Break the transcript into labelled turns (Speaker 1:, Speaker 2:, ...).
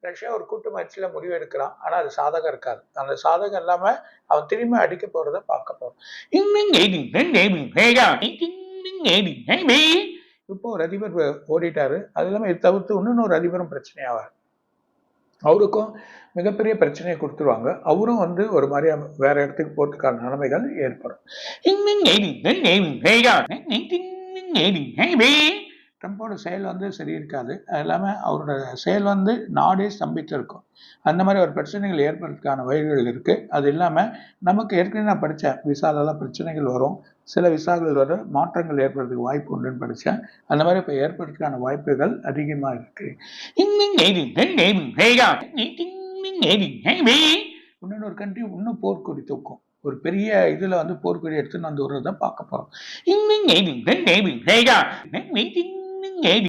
Speaker 1: Russia ஒரு கூட்டு முயற்சியில முடிவு எடுக்கிறான். ஆனா அது சாதகம் இருக்காது. அந்த சாதகம் இல்லாம அவன் திரும்பி அடிக்க போறத பார்க்க போறோம். இப்போ ஒரு அதிபர் ஓடிட்டாரு. அது இல்லாம இதை தவிர்த்து இன்னொரு அதிபரும் பிரச்சனையாவார். அவருக்கும் மிகப்பெரிய பிரச்சனையை கொடுத்துருவாங்க. அவரும் ஒரு மாதிரியா வேற இடத்துக்கு போறதுக்கான நிலைமைகள் ஏற்படும். ட்ரம்போட செயல் சரி இருக்காது. அது இல்லாமல் அவரோட செயல் நாடே ஸ்தம்பித்து இருக்கும். அந்த மாதிரி ஒரு பிரச்சனைகள் ஏற்படுறதுக்கான வழிகள் இருக்குது. அது இல்லாமல் நமக்கு ஏற்கனவே நான் படித்தேன், விசாலெல்லாம் பிரச்சனைகள் வரும், சில விசாக்கள் வர மாற்றங்கள் ஏற்படுறதுக்கு வாய்ப்பு உண்டுன்னு படித்தேன். அந்த மாதிரி இப்போ ஏற்படுறதுக்கான வாய்ப்புகள் அதிகமாக இருக்குது. இன்னொரு கண்ட்ரி இன்னும் போர்க்கொடி தூக்கும். ஒரு பெரிய இதுல போர்க்கொடி எடுத்துன்னு வர்றதை பார்க்க போறோம்.